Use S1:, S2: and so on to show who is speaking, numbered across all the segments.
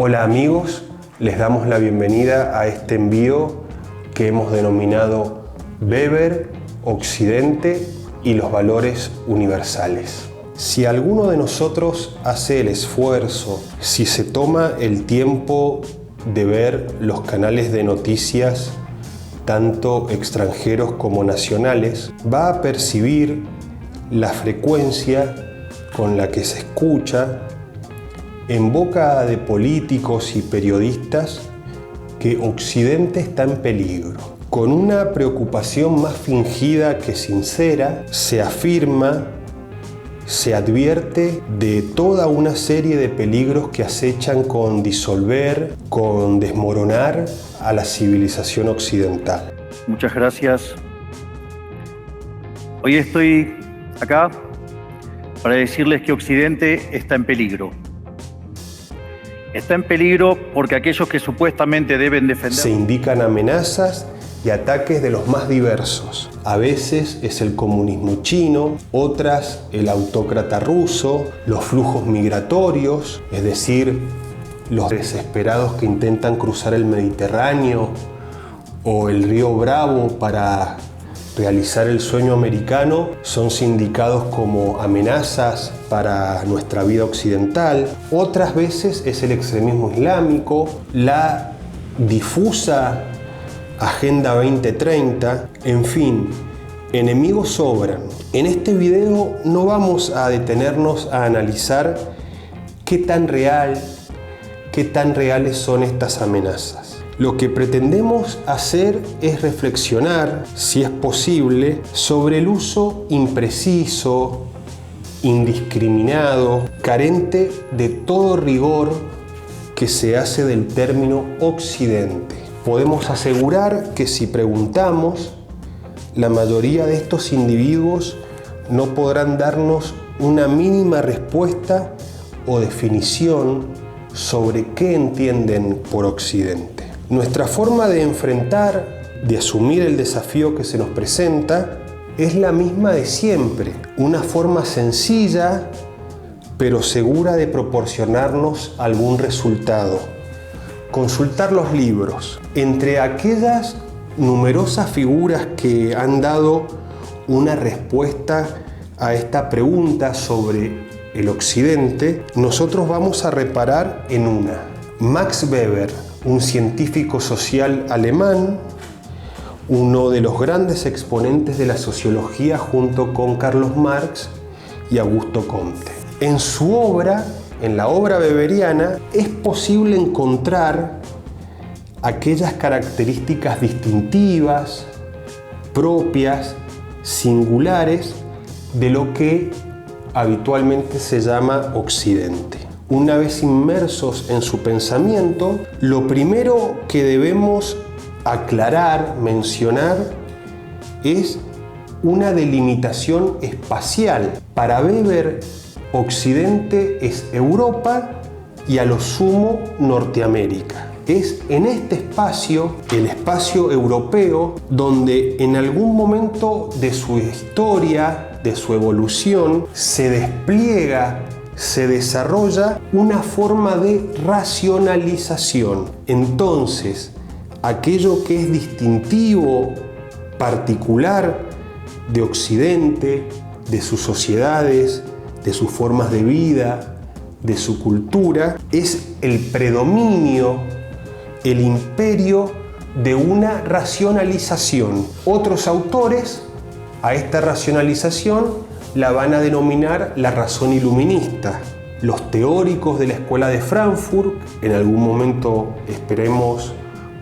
S1: Hola amigos, les damos la bienvenida a este envío que hemos denominado Weber, Occidente y los valores universales. Si alguno de nosotros hace el esfuerzo, si se toma el tiempo de ver los canales de noticias, tanto extranjeros como nacionales, va a percibir la frecuencia con la que se escucha en boca de políticos y periodistas que Occidente está en peligro. Con una preocupación más fingida que sincera, se afirma, se advierte de toda una serie de peligros que acechan con disolver, con desmoronar a la civilización occidental.
S2: Muchas gracias. Hoy estoy acá para decirles que Occidente está en peligro. Está en peligro porque aquellos que supuestamente deben defender...
S1: Se indican amenazas y ataques de los más diversos. A veces es el comunismo chino, otras el autócrata ruso, los flujos migratorios, es decir, los desesperados que intentan cruzar el Mediterráneo o el río Bravo para realizar el sueño americano, son sindicados como amenazas para nuestra vida occidental. Otras veces es el extremismo islámico, la difusa Agenda 2030, en fin, enemigos sobran. En este video no vamos a detenernos a analizar qué tan reales son estas amenazas. Lo que pretendemos hacer es reflexionar, si es posible, sobre el uso impreciso, indiscriminado, carente de todo rigor que se hace del término Occidente. Podemos asegurar que si preguntamos, la mayoría de estos individuos no podrán darnos una mínima respuesta o definición sobre qué entienden por Occidente. Nuestra forma de enfrentar, de asumir el desafío que se nos presenta, es la misma de siempre. Una forma sencilla, pero segura de proporcionarnos algún resultado. Consultar los libros. Entre aquellas numerosas figuras que han dado una respuesta a esta pregunta sobre el Occidente, nosotros vamos a reparar en una. Max Weber, un científico social alemán, uno de los grandes exponentes de la sociología junto con Carlos Marx y Augusto Comte. En su obra, en la obra weberiana, es posible encontrar aquellas características distintivas, propias, singulares de lo que habitualmente se llama Occidente. Una vez inmersos en su pensamiento, lo primero que debemos aclarar, mencionar, es una delimitación espacial. Para Weber, Occidente es Europa y a lo sumo Norteamérica. Es en este espacio, el espacio europeo, donde en algún momento de su historia, de su evolución, se despliega, se desarrolla una forma de racionalización. Entonces, aquello que es distintivo, particular de Occidente, de sus sociedades, de sus formas de vida, de su cultura, es el predominio, el imperio de una racionalización. Otros autores a esta racionalización la van a denominar la razón iluminista. Los teóricos de la Escuela de Frankfurt, en algún momento esperemos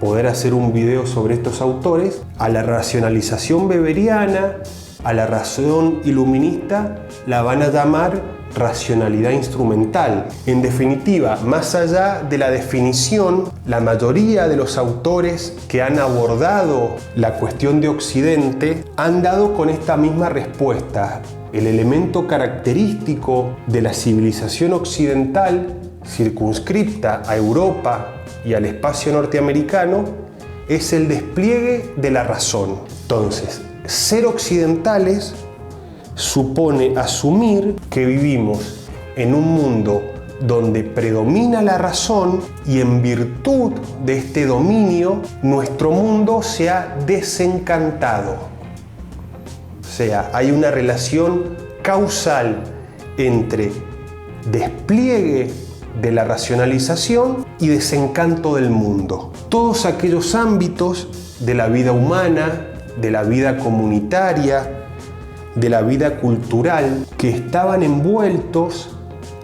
S1: poder hacer un video sobre estos autores, a la racionalización weberiana, a la razón iluminista, la van a llamar racionalidad instrumental. En definitiva, más allá de la definición, la mayoría de los autores que han abordado la cuestión de Occidente han dado con esta misma respuesta. El elemento característico de la civilización occidental, circunscripta a Europa y al espacio norteamericano, es el despliegue de la razón. Entonces, ser occidentales supone asumir que vivimos en un mundo donde predomina la razón y en virtud de este dominio nuestro mundo se ha desencantado. O sea, hay una relación causal entre despliegue de la racionalización y desencanto del mundo. Todos aquellos ámbitos de la vida humana, de la vida comunitaria, de la vida cultural, que estaban envueltos,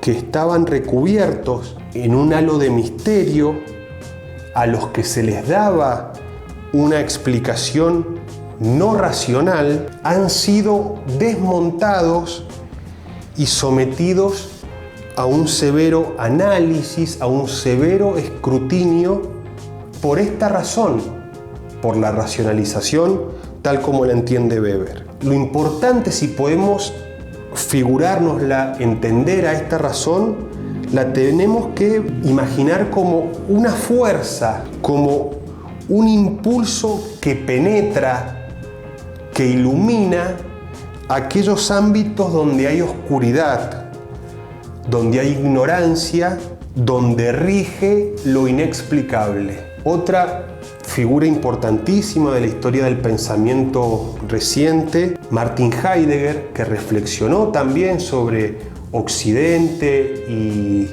S1: que estaban recubiertos en un halo de misterio, a los que se les daba una explicación no racional, han sido desmontados y sometidos a un severo análisis, a un severo escrutinio, por esta razón, por la racionalización tal como la entiende Weber. Lo importante, si podemos figurárnosla, entender a esta razón, la tenemos que imaginar como una fuerza, como un impulso que penetra, que ilumina aquellos ámbitos donde hay oscuridad, donde hay ignorancia, donde rige lo inexplicable. Otra figura importantísima de la historia del pensamiento reciente, Martin Heidegger, que reflexionó también sobre Occidente y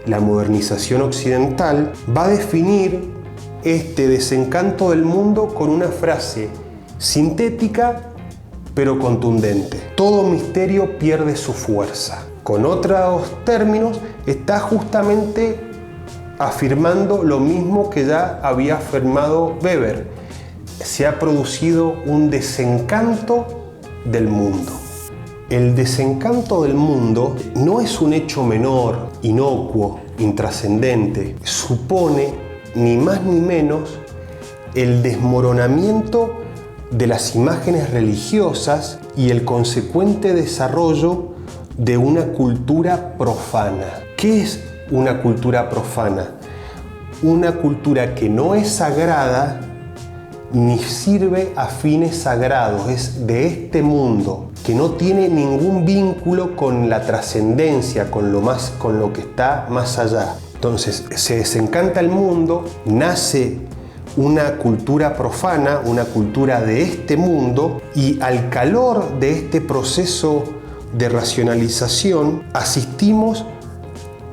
S1: la modernización occidental, va a definir este desencanto del mundo con una frase sintética pero contundente: todo misterio pierde su fuerza. Con otros términos, está justamente afirmando lo mismo que ya había afirmado Weber. Se ha producido un desencanto del mundo. El desencanto del mundo no es un hecho menor, inocuo, intrascendente. Supone ni más ni menos el desmoronamiento de las imágenes religiosas y el consecuente desarrollo de una cultura profana. ¿Qué es una cultura profana? Una cultura que no es sagrada ni sirve a fines sagrados, es de este mundo, que no tiene ningún vínculo con la trascendencia, con lo que está más allá. Entonces se desencanta el mundo, nace una cultura profana, una cultura de este mundo, y al calor de este proceso de racionalización asistimos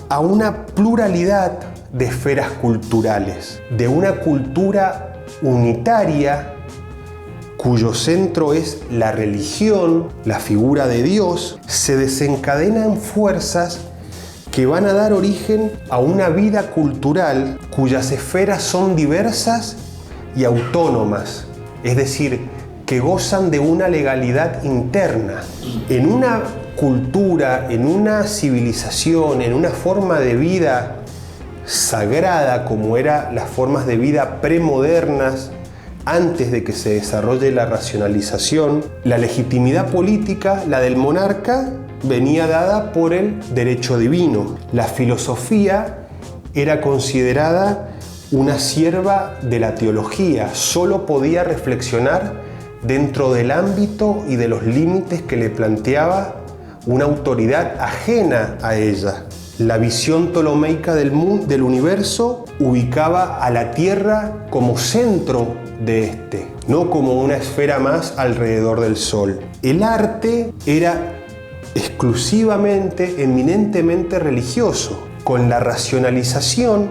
S1: a una pluralidad de esferas culturales, de una cultura unitaria cuyo centro es la religión, la figura de Dios. Se desencadenan fuerzas que van a dar origen a una vida cultural cuyas esferas son diversas y autónomas, es decir, que gozan de una legalidad interna. En una cultura, en una civilización, en una forma de vida sagrada como eran las formas de vida premodernas antes de que se desarrolle la racionalización, la legitimidad política, la del monarca, venía dada por el derecho divino. La filosofía era considerada una sierva de la teología, solo podía reflexionar dentro del ámbito y de los límites que le planteaba una autoridad ajena a ella. La visión ptolomeica del universo ubicaba a la Tierra como centro de este, no como una esfera más alrededor del Sol. El arte era exclusivamente, eminentemente religioso. Con la racionalización,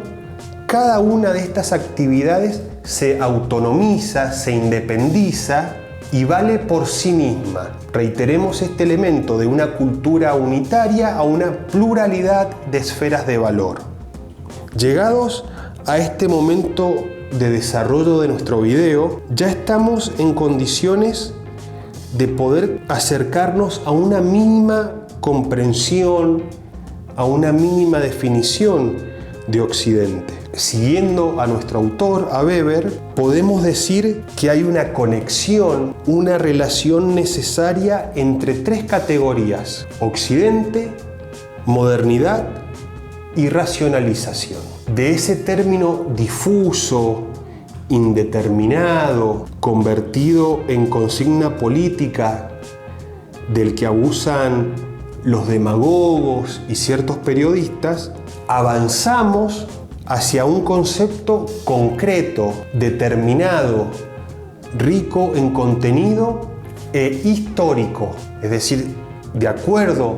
S1: cada una de estas actividades se autonomiza, se independiza y vale por sí misma. Reiteremos este elemento de una cultura unitaria a una pluralidad de esferas de valor. Llegados a este momento de desarrollo de nuestro video, ya estamos en condiciones de poder acercarnos a una mínima comprensión, a una mínima definición de Occidente. Siguiendo a nuestro autor, a Weber, podemos decir que hay una conexión, una relación necesaria entre tres categorías: Occidente, modernidad y racionalización. De ese término difuso, indeterminado, convertido en consigna política del que abusan los demagogos y ciertos periodistas, avanzamos hacia un concepto concreto, determinado, rico en contenido e histórico. Es decir, de acuerdo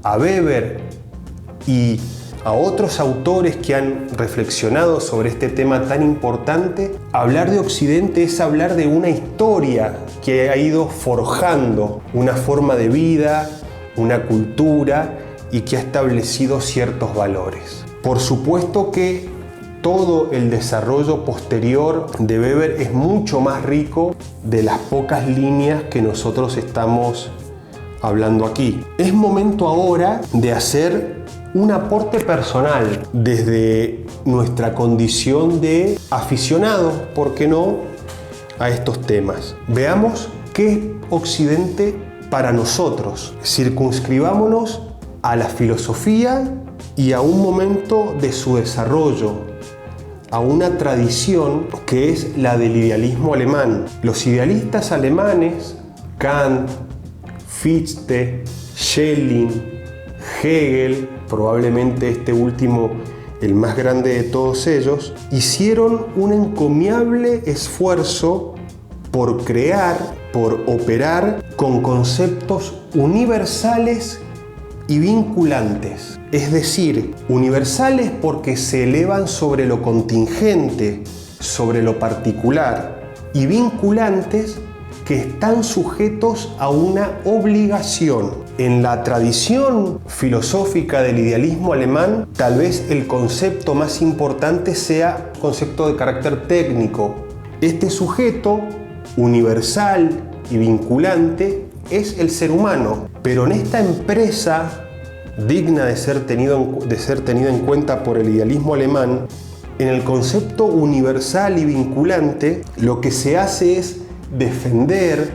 S1: a Weber y a otros autores que han reflexionado sobre este tema tan importante, hablar de Occidente es hablar de una historia que ha ido forjando una forma de vida, una cultura y que ha establecido ciertos valores. Por supuesto que todo el desarrollo posterior de Weber es mucho más rico de las pocas líneas que nosotros estamos hablando aquí. Es momento ahora de hacer un aporte personal desde nuestra condición de aficionados, ¿por qué no?, a estos temas. Veamos qué es Occidente para nosotros. Circunscribámonos a la filosofía y a un momento de su desarrollo, a una tradición que es la del idealismo alemán. Los idealistas alemanes, Kant, Fichte, Schelling, Hegel, probablemente este último el más grande de todos ellos, hicieron un encomiable esfuerzo por crear, por operar con conceptos universales y vinculantes. Es decir, universales porque se elevan sobre lo contingente, sobre lo particular, y vinculantes que están sujetos a una obligación. En la tradición filosófica del idealismo alemán, tal vez el concepto más importante sea concepto de carácter técnico. Este sujeto universal y vinculante es el ser humano, pero en esta empresa digna de ser tenida en cuenta por el idealismo alemán, en el concepto universal y vinculante, lo que se hace es defender,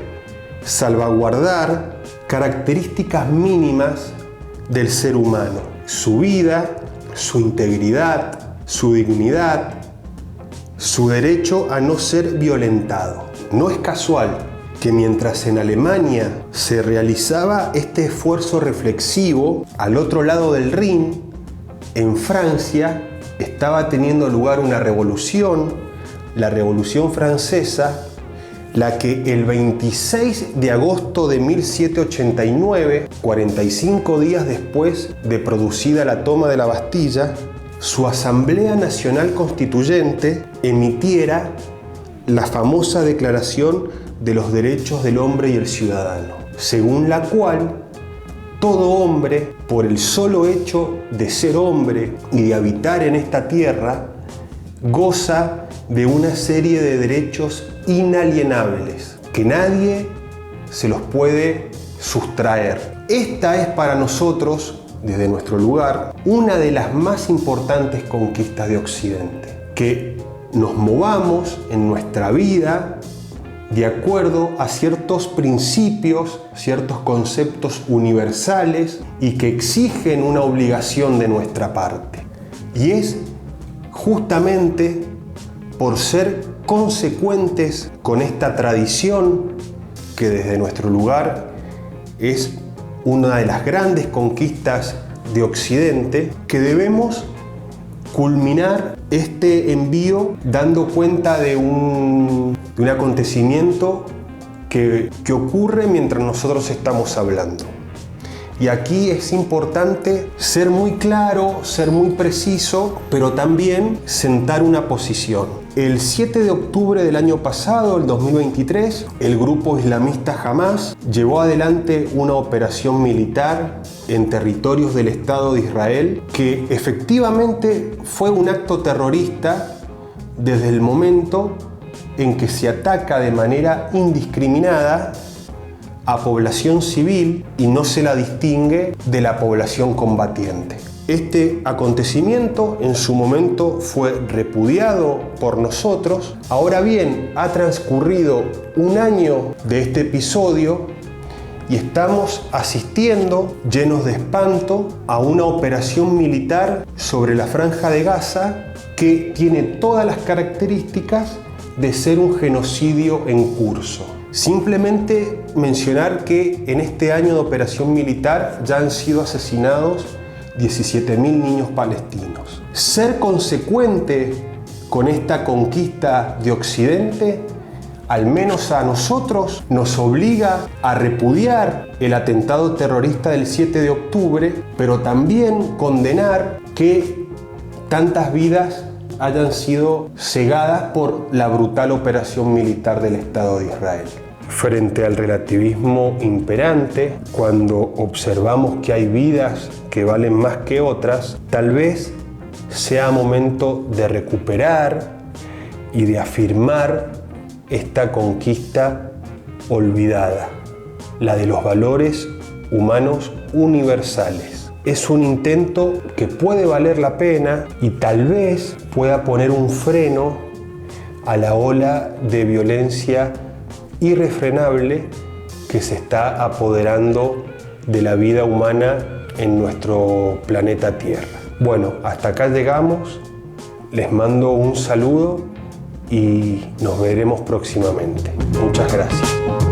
S1: salvaguardar características mínimas del ser humano: su vida, su integridad, su dignidad, su derecho a no ser violentado. No es casual que mientras en Alemania se realizaba este esfuerzo reflexivo, al otro lado del Rin, en Francia, estaba teniendo lugar una revolución, la Revolución Francesa, la que el 26 de agosto de 1789, 45 días después de producida la toma de la Bastilla, su Asamblea Nacional Constituyente emitiera la famosa Declaración de los Derechos del Hombre y el Ciudadano, según la cual todo hombre, por el solo hecho de ser hombre y de habitar en esta tierra, goza de una serie de derechos inalienables que nadie se los puede sustraer. Esta es para nosotros, desde nuestro lugar, una de las más importantes conquistas de Occidente. Que nos movamos en nuestra vida de acuerdo a ciertos principios, ciertos conceptos universales y que exigen una obligación de nuestra parte. Y es justamente por ser consecuentes con esta tradición que desde nuestro lugar es una de las grandes conquistas de Occidente, que debemos culminar este envío dando cuenta de un acontecimiento que ocurre mientras nosotros estamos hablando. Y aquí es importante ser muy claro, ser muy preciso, pero también sentar una posición. El 7 de octubre del año pasado, el 2023, el grupo islamista Hamas llevó adelante una operación militar en territorios del Estado de Israel que efectivamente fue un acto terrorista desde el momento en que se ataca de manera indiscriminada a población civil y no se la distingue de la población combatiente. Este acontecimiento en su momento fue repudiado por nosotros. Ahora bien, ha transcurrido un año de este episodio y estamos asistiendo, llenos de espanto, a una operación militar sobre la Franja de Gaza que tiene todas las características de ser un genocidio en curso. Simplemente mencionar que en este año de operación militar ya han sido asesinados 17.000 niños palestinos. Ser consecuente con esta conquista de Occidente, al menos a nosotros, nos obliga a repudiar el atentado terrorista del 7 de octubre, pero también condenar que tantas vidas hayan sido cegadas por la brutal operación militar del Estado de Israel. Frente al relativismo imperante, cuando observamos que hay vidas que valen más que otras, tal vez sea momento de recuperar y de afirmar esta conquista olvidada, la de los valores humanos universales. Es un intento que puede valer la pena y tal vez pueda poner un freno a la ola de violencia irrefrenable que se está apoderando de la vida humana en nuestro planeta Tierra. Bueno, hasta acá llegamos. Les mando un saludo y nos veremos próximamente. Muchas gracias.